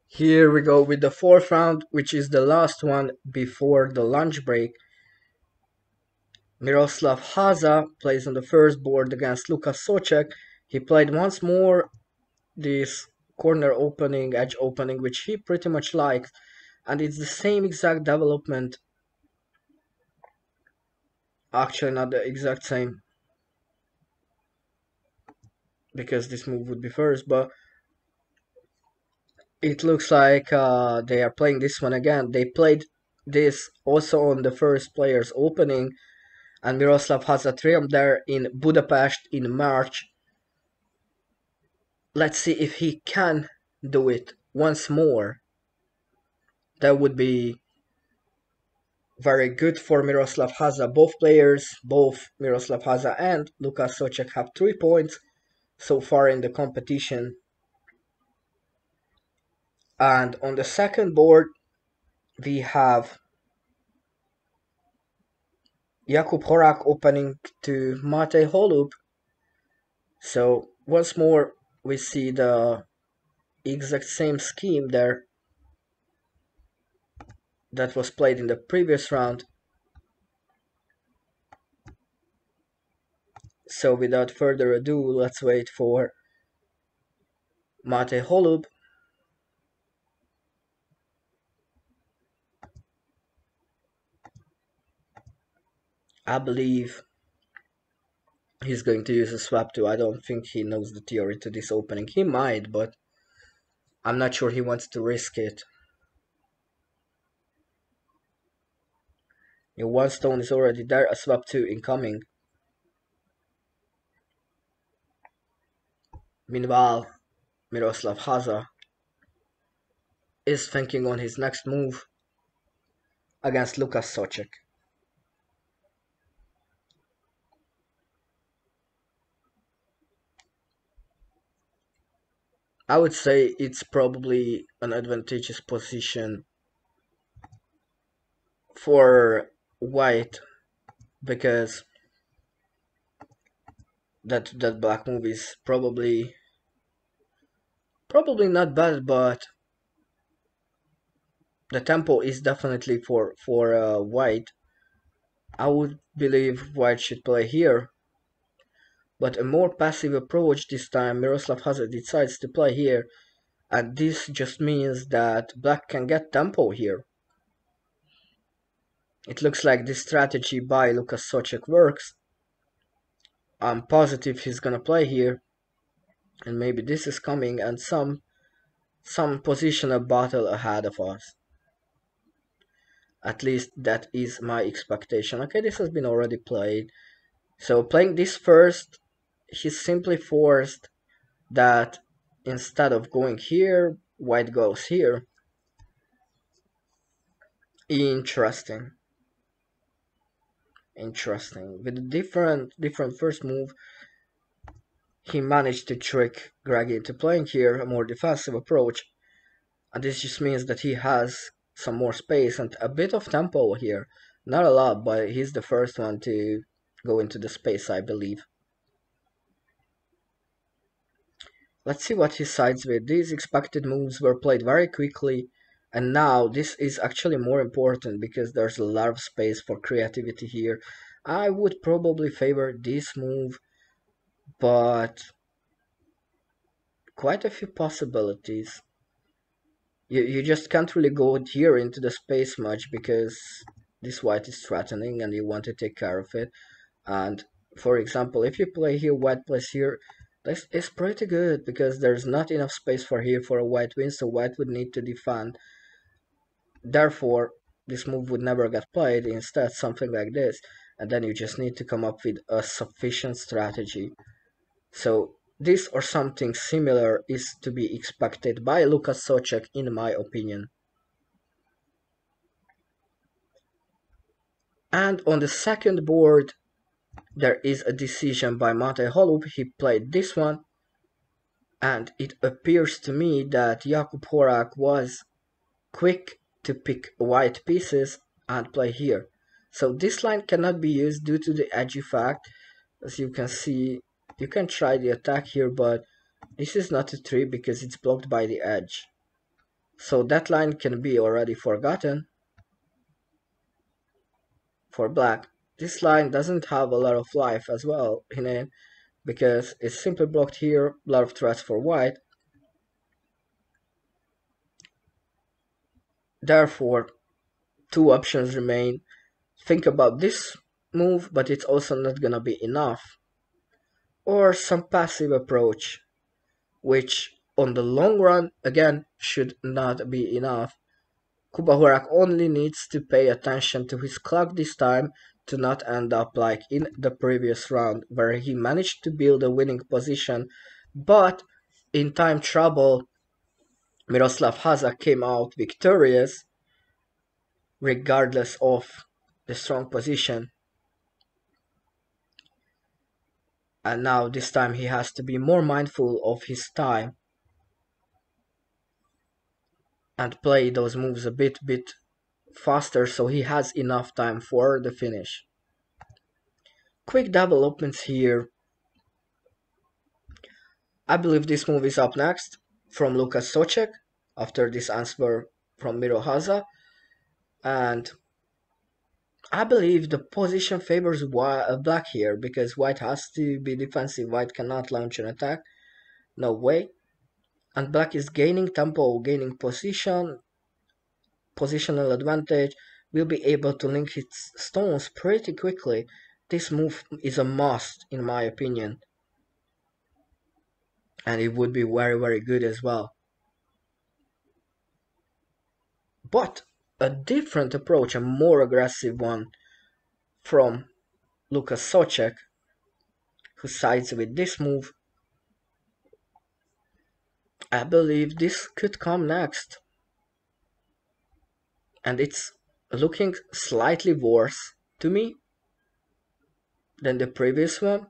Here we go with the fourth round, which is the last one before the lunch break. Miroslav Háša plays on the first board against Lukáš Souček. He played once more this corner opening, edge opening, which he pretty much likes, and it's the same exact development. Actually, not the exact same, because this move would be first, but it looks like they are playing this one again. They played this also on the first player's opening, and Miroslav Háša triumphed there in Budapest in March. Let's see if he can do it once more. That would be very good for Miroslav Háša. Both players, both Miroslav Háša and Lukáš Souček, have 3 points so far in the competition. And on the second board, we have Jakub Horák opening to Matěj Holub. So once more, we see the exact same scheme there that was played in the previous round. So without further ado, let's wait for Matěj Holub. I believe he's going to use a swap too. I don't think he knows the theory to this opening. He might, but I'm not sure he wants to risk it. Your one stone is already there, a swap 2 incoming. Meanwhile, Miroslav Háša is thinking on his next move against Lukáš Souček. I would say it's probably an advantageous position for white, because that black move is probably not bad, but the tempo is definitely for white. I would believe white should play here, but a more passive approach this time. Miroslav Háša decides to play here, and this just means that black can get tempo here. It looks like this strategy by Lukáš Souček works. I'm positive he's gonna play here, and maybe this is coming, and some positional battle ahead of us. At least that is my expectation. Okay, this has been already played. So playing this first, he's simply forced that instead of going here, white goes here. Interesting. With a different first move, he managed to trick Greg into playing here a more defensive approach, and this just means that he has some more space and a bit of tempo here. Not a lot, but he's the first one to go into the space, I believe. Let's see what he sides with. These expected moves were played very quickly, and now this is actually more important because there's a lot of space for creativity here. I would probably favor this move, but quite a few possibilities. You just can't really go here into the space much because this white is threatening and you want to take care of it. And for example, if you play here, white plays here, this is pretty good because there's not enough space for here for a white win, so white would need to defend. Therefore, this move would never get played. Instead, something like this, and then you just need to come up with a sufficient strategy. So this or something similar is to be expected by Lukáš Souček, in my opinion. And on the second board, there is a decision by Matěj Holub. He played this one, and it appears to me that Jakub Horák was quick to pick white pieces and play here. So this line cannot be used due to the edge effect. As you can see, you can try the attack here, but this is not a tree because it's blocked by the edge. So that line can be already forgotten for black. This line doesn't have a lot of life as well in it, because it's simply blocked here, a lot of threats for white. Therefore, two options remain. Think about this move, but it's also not gonna be enough. Or some passive approach, which on the long run, again, should not be enough. Jakub Horák only needs to pay attention to his clock this time to not end up like in the previous round, where he managed to build a winning position, but in time trouble, Miroslav Háša came out victorious regardless of the strong position. And now this time he has to be more mindful of his time and play those moves a bit faster so he has enough time for the finish. Quick developments here. I believe this move is up next from Lukáš Souček after this answer from Miro Háša, and I believe the position favors black here because white has to be defensive. White cannot launch an attack, no way. And black is gaining tempo, gaining positional advantage, will be able to link his stones pretty quickly. This move is a must in my opinion. And it would be very good as well. But a different approach, a more aggressive one from Lukáš Souček, who sides with this move. I believe this could come next. And it's looking slightly worse to me than the previous one.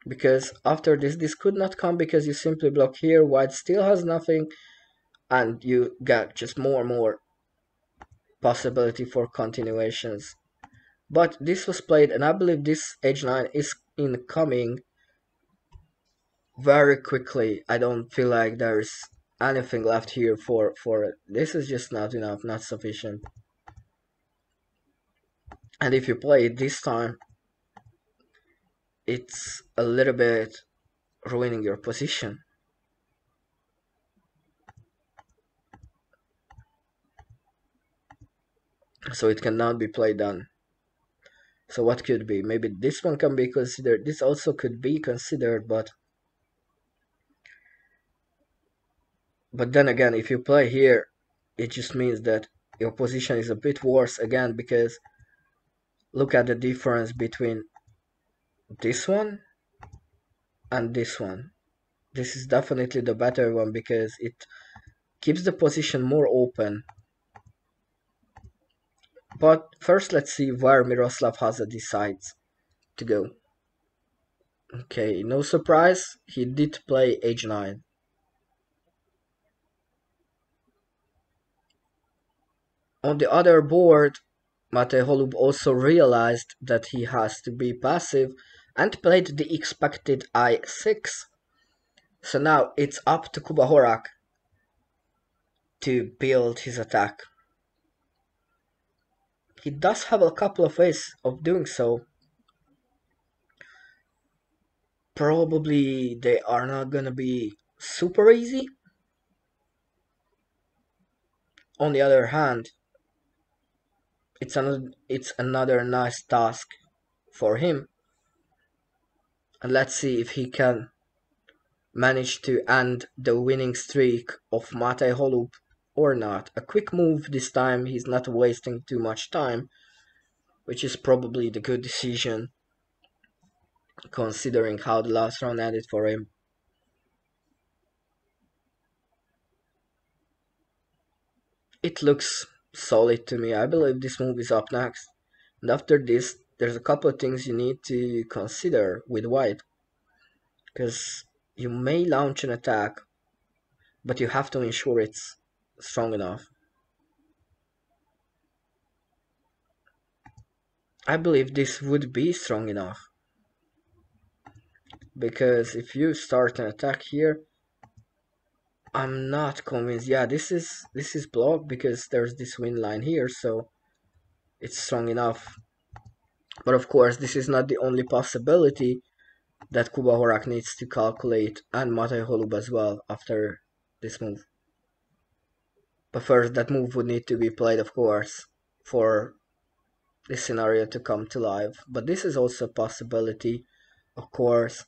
Because after this could not come because you simply block here, white still has nothing, and you get just more possibility for continuations. But this was played, and I believe this h9 is incoming very quickly. I don't feel like there's anything left here for it. This is just not enough, not sufficient. And if you play it this time, it's a little bit ruining your position. So it cannot be played on. So what could be? Maybe this one can be considered. This also could be considered, but then again, if you play here, it just means that your position is a bit worse again, because look at the difference between this one and this one. This is definitely the better one because it keeps the position more open. But first let's see where Miroslav Háša decides to go. Okay, no surprise, he did play h9. On the other board, Matěj Holub also realized that he has to be passive and played the expected i6. So now it's up to Jakub Horák to build his attack. He does have a couple of ways of doing so. Probably they are not gonna be super easy. On the other hand, it's another nice task for him. And let's see if he can manage to end the winning streak of Matěj Holub or not. A quick move this time, he's not wasting too much time, which is probably the good decision considering how the last round ended for him. It looks solid to me. I believe this move is up next. And after this, there's a couple of things you need to consider with white. Because you may launch an attack, but you have to ensure it's strong enough. I believe this would be strong enough. Because if you start an attack here, I'm not convinced. Yeah, this is blocked because there's this win line here, so it's strong enough. But of course, this is not the only possibility that Kuba Horák needs to calculate, and Matěj Holub as well after this move. But first, that move would need to be played, of course, for this scenario to come to life. But this is also a possibility, of course.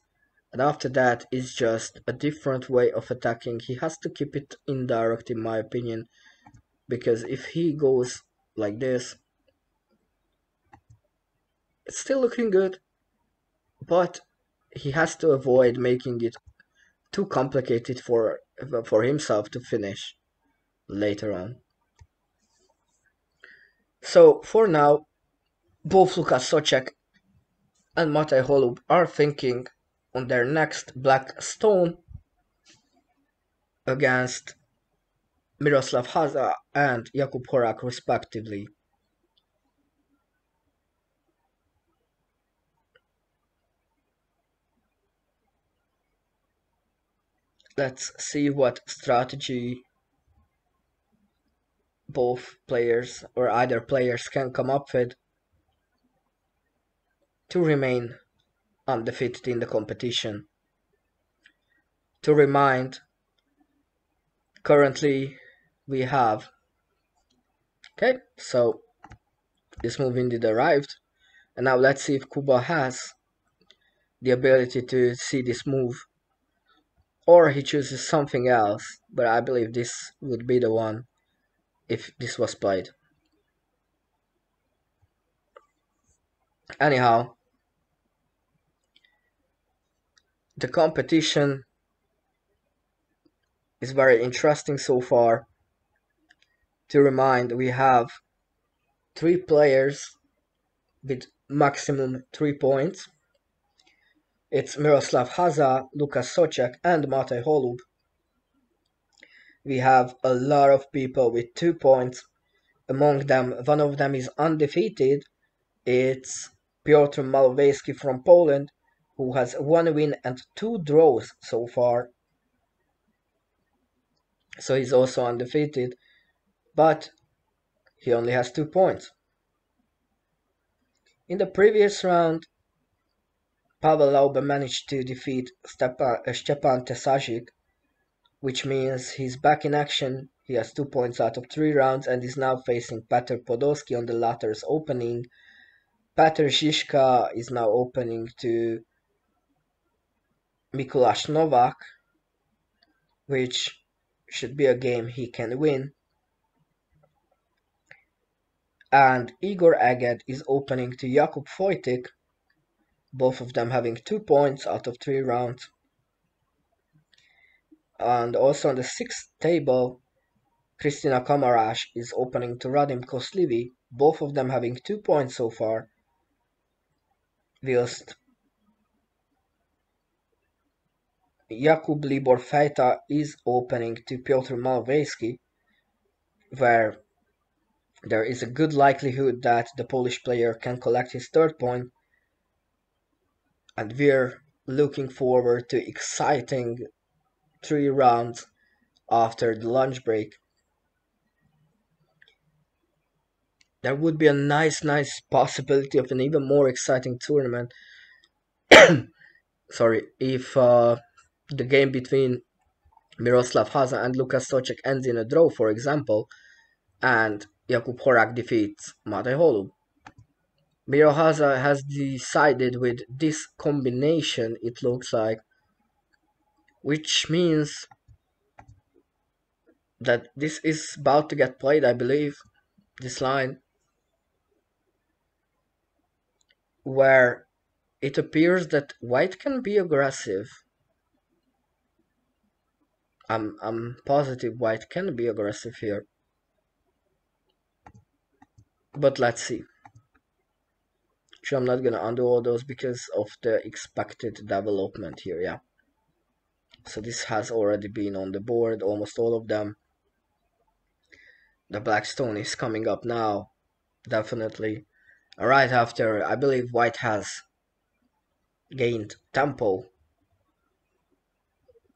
And after that is just a different way of attacking. He has to keep it indirect, in my opinion, because if he goes like this, it's still looking good, but he has to avoid making it too complicated for himself to finish later on. So for now, both Lukáš Souček and Matěj Holub are thinking on their next black stone against Miroslav Háša and Jakub Horák respectively. Let's see what strategy both players or either players can come up with to remain undefeated in the competition. To remind, currently we have, okay, so this move indeed arrived, and now let's see if Kuba has the ability to see this move, or he chooses something else, but I believe this would be the one if this was played. Anyhow, the competition is very interesting so far. To remind, we have 3 players with maximum 3 points. It's Miroslav Háša, Lukáš Souček, and Matěj Holub. We have a lot of people with 2 points. Among them, one of them is undefeated. It's Piotr Malowejski from Poland, who has 1 win and 2 draws so far. So he's also undefeated, but he only has 2 points. In the previous round, Pavel Laube managed to defeat Stepan Tesajic, which means he's back in action. He has 2 points out of 3 rounds and is now facing Petr Podolski on the latter's opening. Petr Žižka is now opening to Mikuláš Novák, which should be a game he can win. And Igor Eged is opening to Jakub Horák, both of them having 2 points out of 3 rounds. And also on the 6th table, Kristina Kamarás is opening to Radim Koslivi, both of them having 2 points so far. Whilst Jakub Libor Fejta is opening to Piotr Malowejski, where there is a good likelihood that the Polish player can collect his 3rd point. And we're looking forward to exciting 3 rounds after the lunch break. There would be a nice possibility of an even more exciting tournament. Sorry, if the game between Miroslav Háša and Lukáš Souček ends in a draw, for example, and Jakub Horák defeats Matěj Holub. Miro Háša has decided with this combination, it looks like, which means that this is about to get played, I believe, this line, where it appears that white can be aggressive. I'm positive white can be aggressive here. But let's see. Actually, I'm not gonna undo all those because of the expected development here, yeah. So this has already been on the board, almost all of them. The black stone is coming up now, definitely. Right after, I believe white has gained tempo.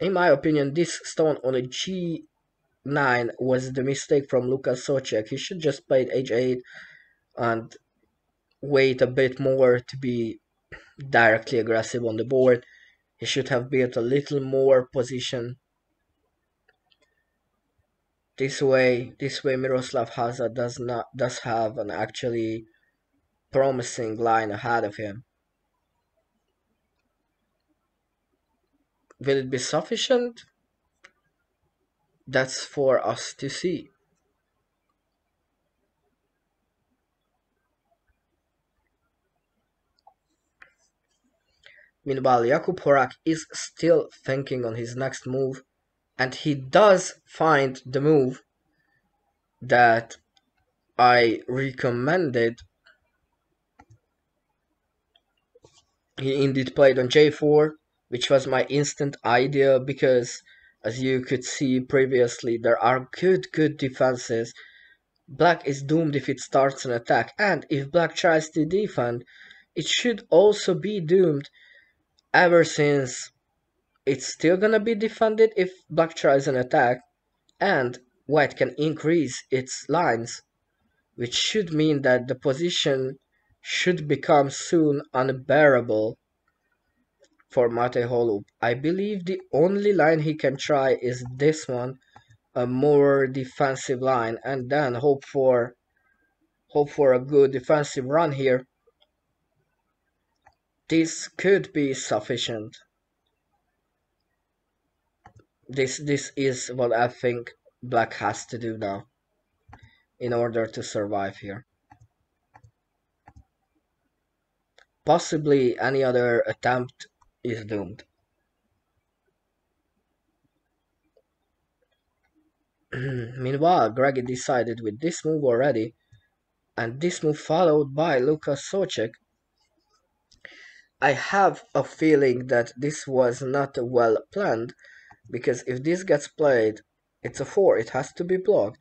In my opinion, this stone on a g9 was the mistake from Lukáš Souček. He should just play h8 and wait a bit more to be directly aggressive on the board. He should have built a little more position. This way Miroslav Háša does have an actually promising line ahead of him. Will it be sufficient? That's for us to see. Meanwhile, Jakub Horák is still thinking on his next move, and he does find the move that I recommended. He indeed played on j4, which was my instant idea because, as you could see previously, there are good defenses. Black is doomed if it starts an attack, and if Black tries to defend, it should also be doomed, ever since it's still gonna be defended if Black tries an attack, and White can increase its lines, which should mean that the position should become soon unbearable for Matěj Holub. I believe the only line he can try is this one, a more defensive line, and then hope for a good defensive run here. This could be sufficient. This is what I think Black has to do now in order to survive here. Possibly any other attempt is doomed. Meanwhile, Greggy decided with this move already, and this move followed by Lukáš Souček. I have a feeling that this was not well planned, because if this gets played, it's a 4, it has to be blocked.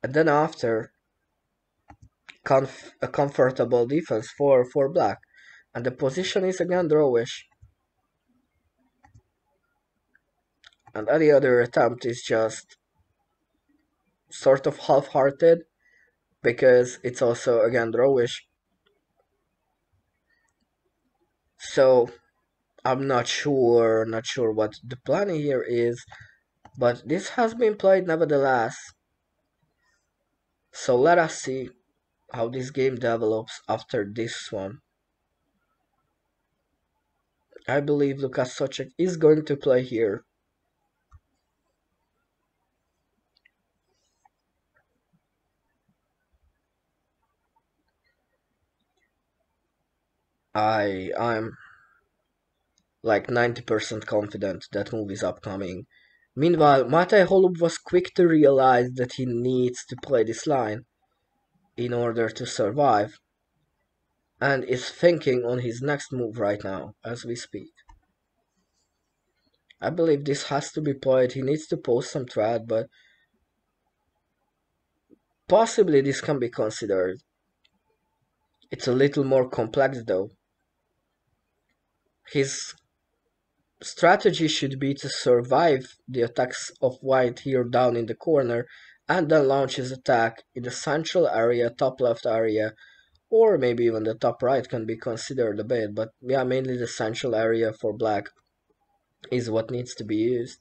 And then after, a comfortable defense for Black. And the position is again drawish. And any other attempt is just sort of half-hearted, because it's also again drawish. So I'm not sure what the plan here is, but this has been played nevertheless. So let us see how this game develops after this one. I believe Lukáš Souček is going to play here. I'm like 90% confident that move is upcoming. Meanwhile, Matěj Holub was quick to realize that he needs to play this line in order to survive, and is thinking on his next move right now as we speak. I believe this has to be played. He needs to post some threat, but possibly this can be considered. It's a little more complex though. His strategy should be to survive the attacks of White here down in the corner, and then launch his attack in the central area, top left area, or maybe even the top right can be considered a bit, but yeah, mainly the central area for Black is what needs to be used.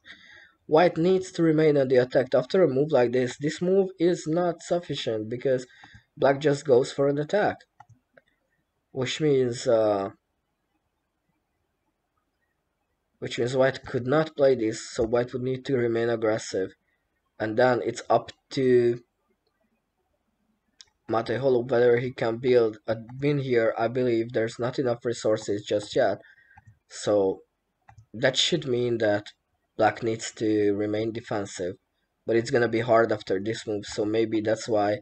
White needs to remain on the attack. After a move like this move is not sufficient, because Black just goes for an attack, which means White could not play this, so White would need to remain aggressive. And then it's up to Matěj Holub whether he can build a win here. I believe there's not enough resources just yet, so that should mean that Black needs to remain defensive. But it's gonna be hard after this move, so maybe that's why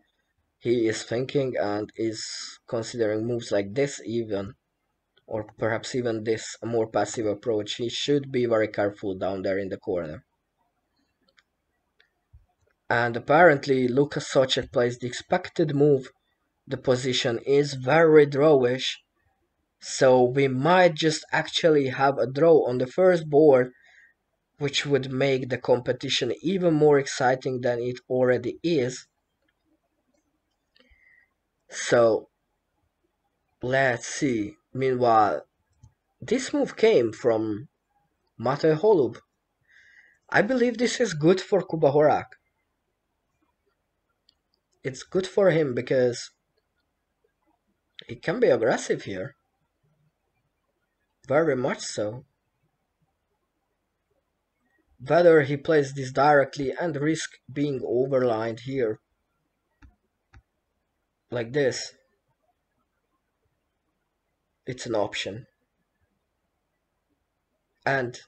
he is thinking and is considering moves like this even, or perhaps even this, a more passive approach. He should be very careful down there in the corner. And apparently Lukáš Souček plays the expected move. The position is very drawish, so we might just actually have a draw on the first board, which would make the competition even more exciting than it already is. So let's see. Meanwhile, this move came from Matěj Holub. I believe this is good for Jakub Horák. It's good for him because he can be aggressive here. Very much so. Whether he plays this directly and risk being overlined here, like this, it's an option. And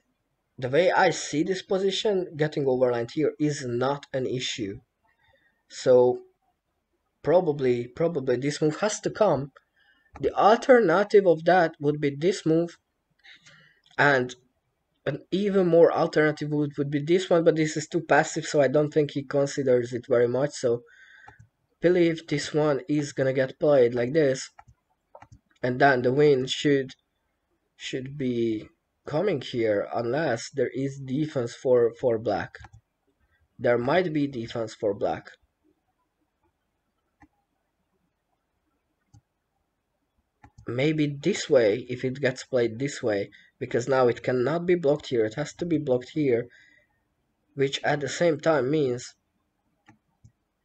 the way I see this position, getting overlined here is not an issue. So probably this move has to come. The alternative of that would be this move, and an even more alternative would be this one, but this is too passive, so I don't think he considers it very much. So believe this one is gonna get played like this, and then the win should be coming here, unless there is defense for black. There might be defense for black. Maybe this way, if it gets played this way, because now it cannot be blocked here, it has to be blocked here, which at the same time means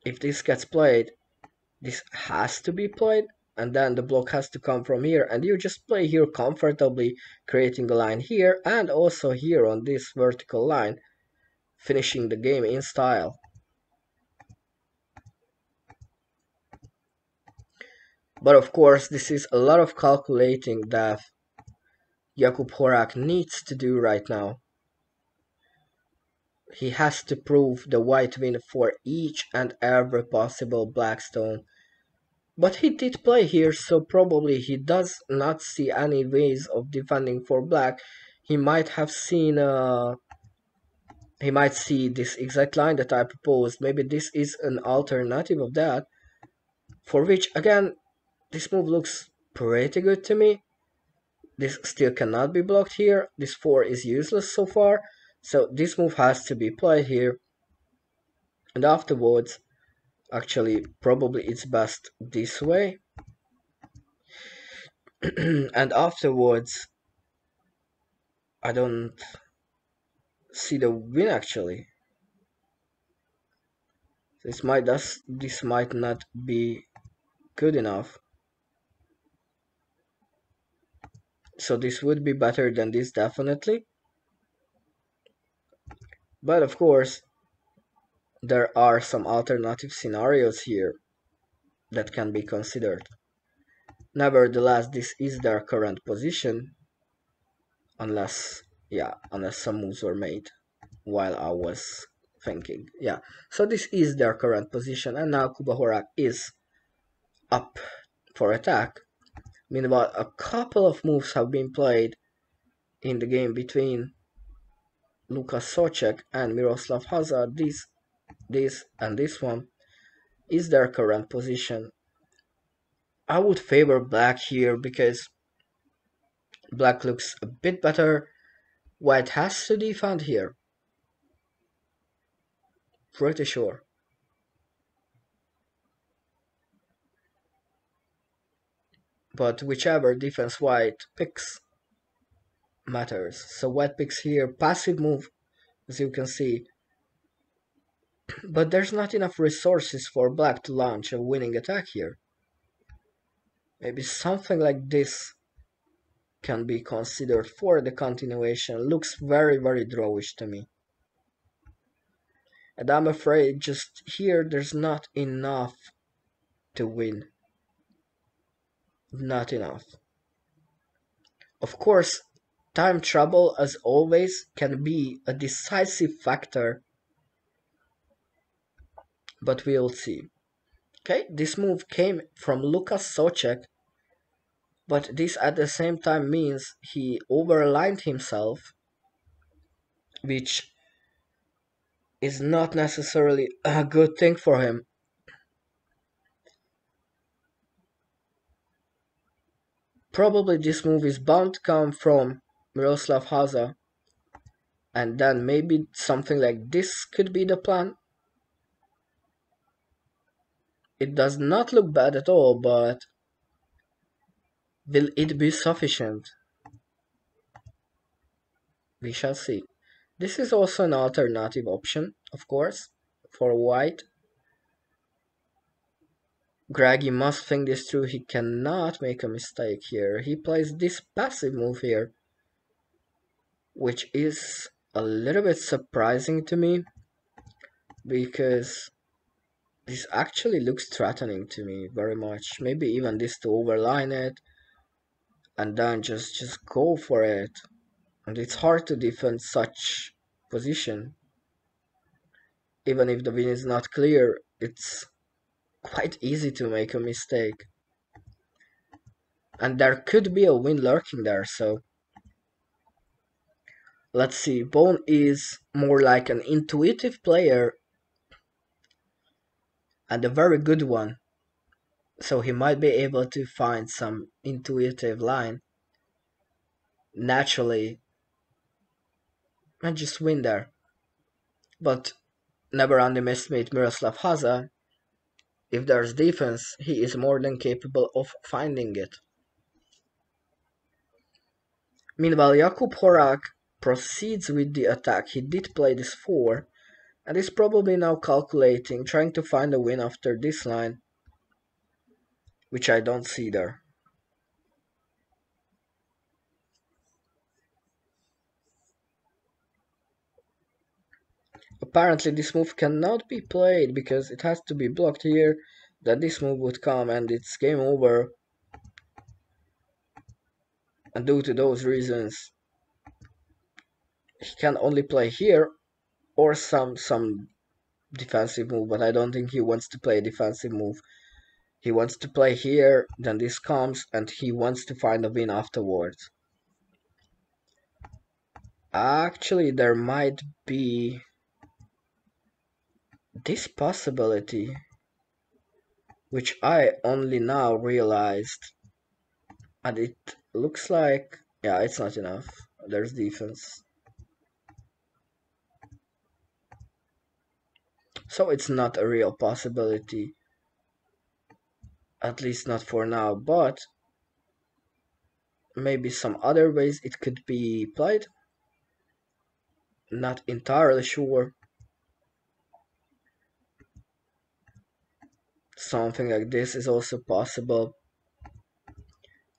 if this gets played, this has to be played, and then the block has to come from here, and you just play here comfortably, creating a line here and also here on this vertical line, finishing the game in style. But of course, this is a lot of calculating that Jakub Horák needs to do right now. He has to prove the white win for each and every possible black stone. But he did play here, so probably he does not see any ways of defending for black. He might have seen he might see this exact line that I proposed. Maybe this is an alternative of that, for which again this move looks pretty good to me. This still cannot be blocked here. This 4 is useless so far, so this move has to be played here. And afterwards, actually probably it's best this way. And afterwards, I don't see the win actually. This might not be good enough. So this would be better than this, definitely. But of course, there are some alternative scenarios here that can be considered. Nevertheless, this is their current position, unless some moves were made while I was thinking. Yeah, so this is their current position, and now Jakub Horák is up for attack. Meanwhile, a couple of moves have been played in the game between Lukáš Souček and Miroslav Háša. This and this one is their current position. I would favor black here because black looks a bit better. White has to defend here. Pretty sure. But whichever defense white picks matters. So white picks here, passive move, as you can see. But there's not enough resources for black to launch a winning attack here. Maybe something like this can be considered for the continuation. Looks very, very drawish to me. And I'm afraid just here there's not enough to win. Not enough. Of course, time trouble, as always, can be a decisive factor, but we'll see. Okay, this move came from Lukáš Souček, but this at the same time means he overlined himself, which is not necessarily a good thing for him. Probably this move is bound to come from Miroslav Háša, And then maybe something like this could be the plan. It does not look bad at all, but will it be sufficient? We shall see. This is also an alternative option, of course, for white. Greggy must think this through. He cannot make a mistake here. He plays this passive move here, which is a little bit surprising to me, because this actually looks threatening to me very much. Maybe even this to overline it and then just go for it. And it's hard to defend such position. Even if the win is not clear, it's quite easy to make a mistake. And there could be a win lurking there, so let's see. Bone is more like an intuitive player and a very good one. So he might be able to find some intuitive line naturally and just win there. But never underestimate Miroslav Háša. If there's defense, he is more than capable of finding it. Meanwhile, Jakub Horák proceeds with the attack. He did play this 4 and is probably now calculating, trying to find a win after this line, which I don't see there. Apparently this move cannot be played because it has to be blocked here, then this move would come and it's game over. And due to those reasons, he can only play here or some defensive move, but I don't think he wants to play a defensive move. He wants to play here, then this comes, and he wants to find a win afterwards. Actually, there might be this possibility, which I only now realized, and it looks like, yeah, it's not enough. There's defense. So it's not a real possibility, at least not for now, but maybe some other ways it could be played. Not entirely sure. Something like this is also possible.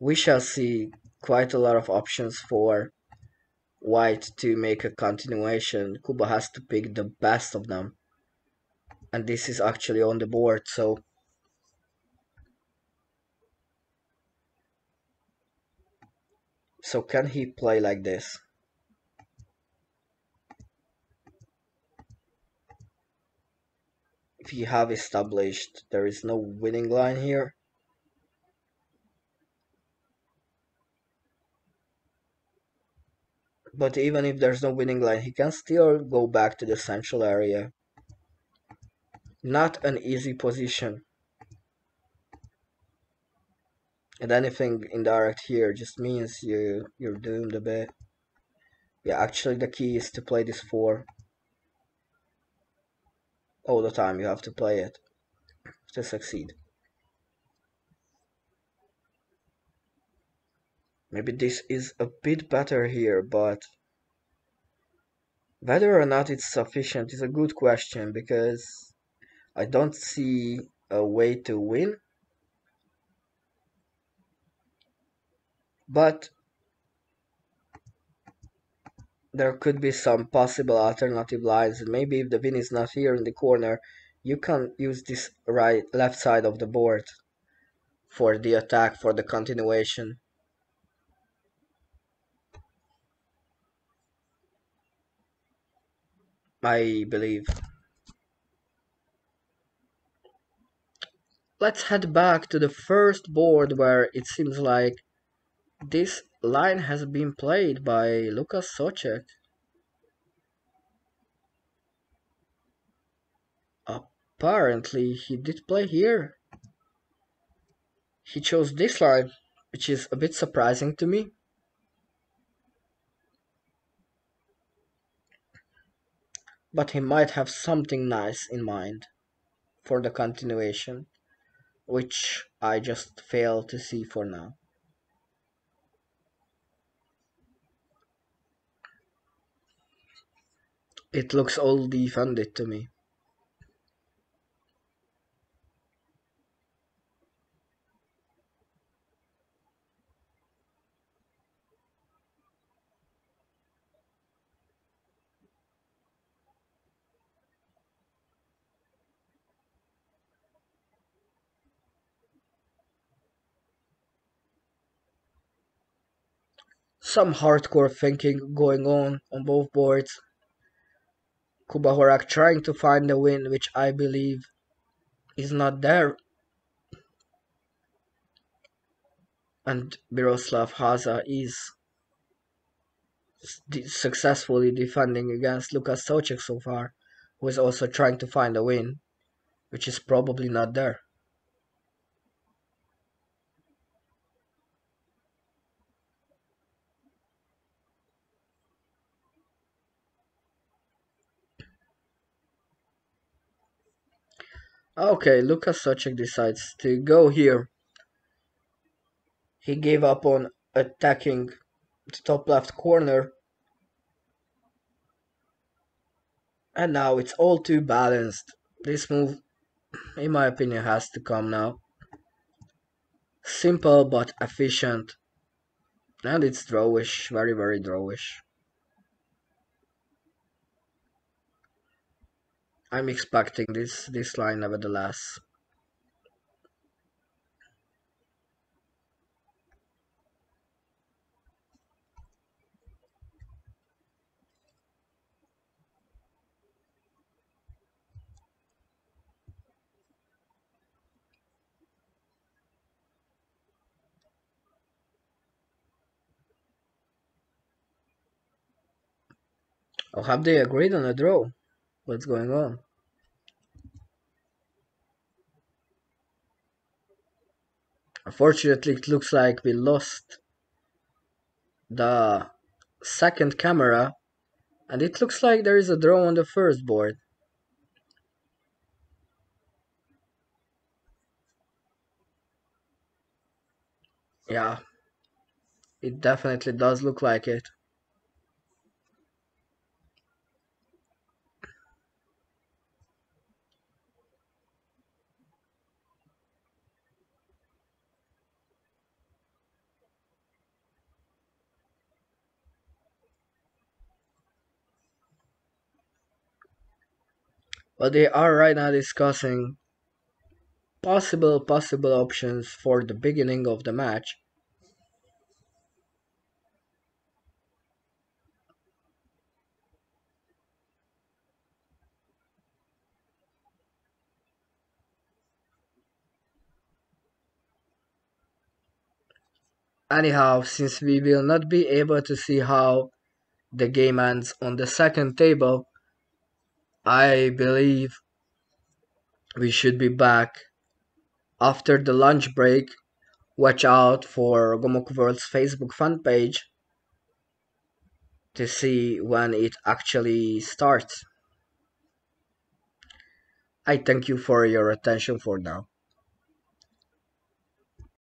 We shall see. Quite a lot of options for white to make a continuation. Kuba has to pick the best of them. And this is actually on the board, so can he play like this? If you have established there is no winning line here, but even if there's no winning line, he can still go back to the central area. Not an easy position. And anything indirect here just means you're doomed a bit. Yeah, actually the key is to play this 4. All the time you have to play it to succeed. Maybe this is a bit better here, but whether or not it's sufficient is a good question, because I don't see a way to win. But there could be some possible alternative lines, and maybe if the win is not here in the corner, you can use this left side of the board for the attack, for the continuation. I believe. Let's head back to the first board, where it seems like this line has been played by Lukáš Souček. Apparently he did play here. He chose this line, which is a bit surprising to me. but he might have something nice in mind for the continuation, which I just fail to see for now. It looks all defunded to me. Some hardcore thinking going on both boards. Kuba Horák trying to find a win, which I believe is not there. And Miroslav Háša is successfully defending against Lukáš Souček so far, who is also trying to find a win, which is probably not there. Okay, Lukáš Souček decides to go here. He gave up on attacking the top left corner. And now it's all too balanced. This move, in my opinion, has to come now. Simple but efficient. And it's drawish, very, very drawish. I'm expecting this line nevertheless. Oh, have they agreed on a draw? What's going on? Unfortunately, it looks like we lost the second camera, and it looks like there is a draw on the first board. Yeah, it definitely does look like it. But they are right now discussing possible options for the beginning of the match. Anyhow, since we will not be able to see how the game ends on the second table, I believe we should be back after the lunch break. Watch out for Gomoku World's Facebook fan page to see when it actually starts. I thank you for your attention for now.